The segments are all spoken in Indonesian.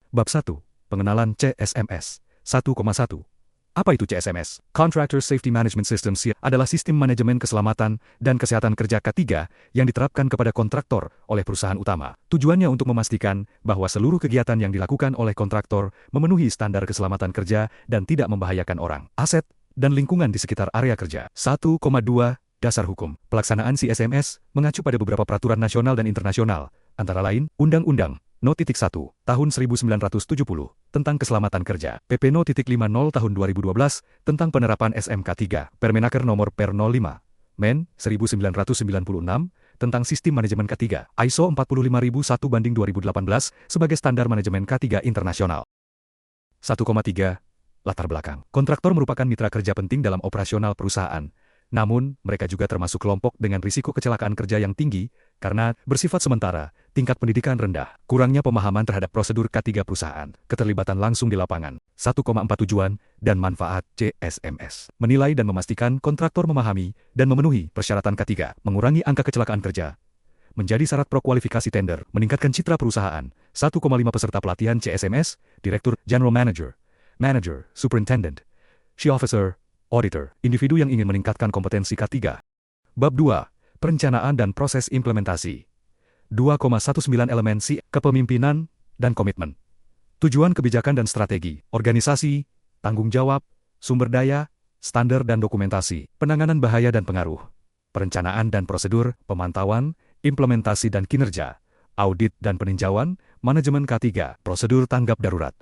Bab 1. Pengenalan CSMS. 1,1. Apa itu CSMS? Contractor Safety Management System adalah sistem manajemen keselamatan dan kesehatan kerja K3 yang diterapkan kepada kontraktor oleh perusahaan utama. Tujuannya untuk memastikan bahwa seluruh kegiatan yang dilakukan oleh kontraktor memenuhi standar keselamatan kerja dan tidak membahayakan orang, aset, dan lingkungan di sekitar area kerja. 1,2. Dasar hukum. Pelaksanaan CSMS mengacu pada beberapa peraturan nasional dan internasional, antara lain Undang-Undang No.1 tahun 1970 tentang keselamatan kerja, PP No.50 tahun 2012 tentang penerapan SMK3, Permenaker nomor Per 05, Men 1996 tentang sistem manajemen K3, ISO 45001/2018 sebagai standar manajemen K3 internasional. 1,3. Latar belakang. Kontraktor merupakan mitra kerja penting dalam operasional perusahaan. Namun, mereka juga termasuk kelompok dengan risiko kecelakaan kerja yang tinggi karena bersifat sementara, tingkat pendidikan rendah, kurangnya pemahaman terhadap prosedur K3 perusahaan, keterlibatan langsung di lapangan. 1,4 Tujuan dan manfaat CSMS. Menilai dan memastikan kontraktor memahami dan memenuhi persyaratan K3, mengurangi angka kecelakaan kerja, menjadi syarat pro-kualifikasi tender, meningkatkan citra perusahaan. 1,5 Peserta pelatihan CSMS, Direktur, General Manager, Manager, Superintendent, Chief Officer, Auditor, individu yang ingin meningkatkan kompetensi K3. Bab 2. Perencanaan dan proses implementasi. 2,19 Elemen kepemimpinan dan komitmen. Tujuan kebijakan dan strategi, organisasi, tanggung jawab, sumber daya, standar dan dokumentasi, penanganan bahaya dan pengaruh, perencanaan dan prosedur, pemantauan, implementasi dan kinerja, audit dan peninjauan, manajemen K3, prosedur tanggap darurat.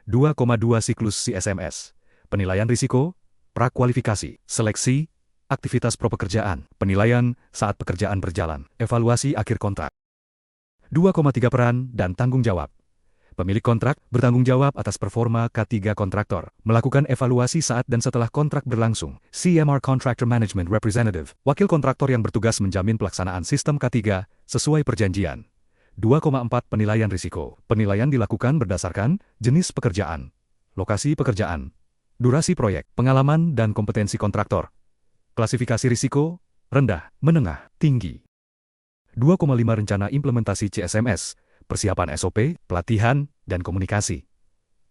2,2 Siklus CSMS. Penilaian risiko, prakualifikasi, seleksi, aktivitas pro-pekerjaan, penilaian saat pekerjaan berjalan, evaluasi akhir kontrak. 2,3 Peran dan tanggung jawab. Pemilik kontrak bertanggung jawab atas performa K3 kontraktor, melakukan evaluasi saat dan setelah kontrak berlangsung. CMR Contractor Management Representative, wakil kontraktor yang bertugas menjamin pelaksanaan sistem K3 sesuai perjanjian. 2,4 Penilaian risiko. Penilaian dilakukan berdasarkan jenis pekerjaan, lokasi pekerjaan, durasi proyek, pengalaman dan kompetensi kontraktor. Klasifikasi risiko, rendah, menengah, tinggi. 2,5 Rencana implementasi CSMS, persiapan SOP, pelatihan, dan komunikasi.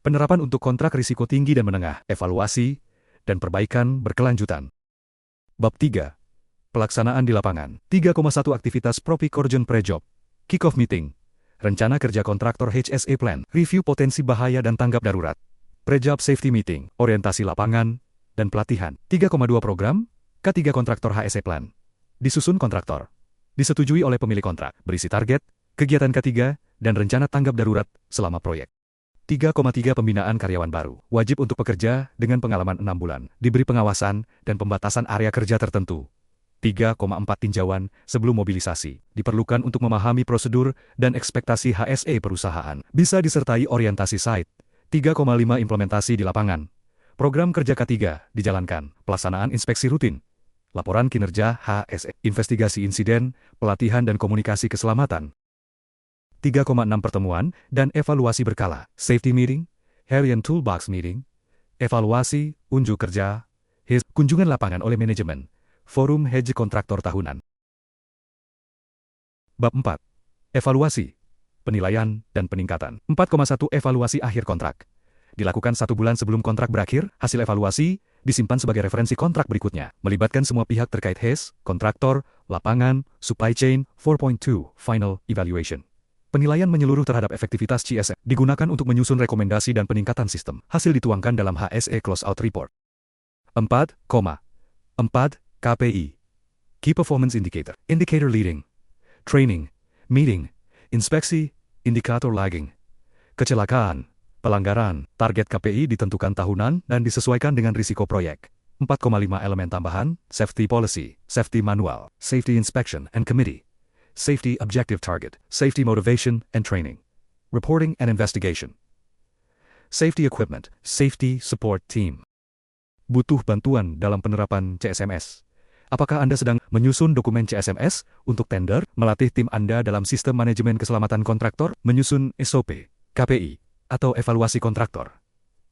Penerapan untuk kontrak risiko tinggi dan menengah, evaluasi, dan perbaikan berkelanjutan. Bab 3. Pelaksanaan di lapangan. 3,1 Aktivitas Pro-Urgent Pre-Job, Kick-off Meeting, Rencana Kerja Kontraktor HSE Plan, Review Potensi Bahaya dan Tanggap Darurat, Pre-Job Safety Meeting, Orientasi Lapangan, dan Pelatihan. 3,2 Program K3 Kontraktor HSE Plan. Disusun kontraktor. Disetujui oleh pemilik kontrak. Berisi target, kegiatan K3, dan rencana tanggap darurat selama proyek. 3,3 Pembinaan karyawan baru. Wajib untuk pekerja dengan pengalaman 6 bulan. Diberi pengawasan dan pembatasan area kerja tertentu. 3,4 Tinjauan sebelum mobilisasi. Diperlukan untuk memahami prosedur dan ekspektasi HSE perusahaan. Bisa disertai orientasi site. 3,5 Implementasi di lapangan. Program kerja K3 dijalankan, pelaksanaan inspeksi rutin, laporan kinerja HSE, investigasi insiden, pelatihan dan komunikasi keselamatan. 3,6 Pertemuan dan evaluasi berkala, safety meeting, harian toolbox meeting, evaluasi, unjuk kerja, kunjungan lapangan oleh manajemen, forum hedge kontraktor tahunan. Bab 4. Evaluasi, penilaian, dan peningkatan. 4,1 Evaluasi akhir kontrak. Dilakukan 1 bulan sebelum kontrak berakhir, hasil evaluasi disimpan sebagai referensi kontrak berikutnya. Melibatkan semua pihak terkait HES, kontraktor, lapangan, supply chain. 4.2 Final Evaluation. Penilaian menyeluruh terhadap efektivitas CSM digunakan untuk menyusun rekomendasi dan peningkatan sistem. Hasil dituangkan dalam HSE Closeout Report. 4,4 KPI. Key Performance Indicator. Indicator Leading, Training, Meeting, Inspeksi, Indikator Lagging, Kecelakaan, pelanggaran. Target KPI ditentukan tahunan dan disesuaikan dengan risiko proyek. 4,5 Elemen tambahan, Safety Policy, Safety Manual, Safety Inspection and Committee, Safety Objective Target, Safety Motivation and Training, Reporting and Investigation, Safety Equipment, Safety Support Team. Butuh bantuan dalam penerapan CSMS? Apakah Anda sedang menyusun dokumen CSMS untuk tender, melatih tim Anda dalam sistem manajemen keselamatan kontraktor, menyusun SOP, KPI, atau evaluasi kontraktor?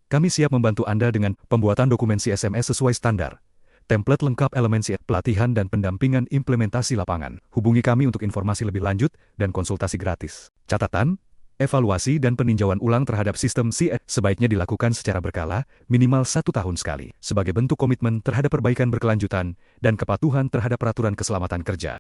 Kami siap membantu Anda dengan pembuatan dokumen CSMS sesuai standar, template lengkap elemen pelatihan dan pendampingan implementasi lapangan. Hubungi kami untuk informasi lebih lanjut dan konsultasi gratis. Catatan, Evaluasi dan peninjauan ulang terhadap sistem CSMS sebaiknya dilakukan secara berkala, minimal 1 tahun sekali, sebagai bentuk komitmen terhadap perbaikan berkelanjutan dan kepatuhan terhadap peraturan keselamatan kerja.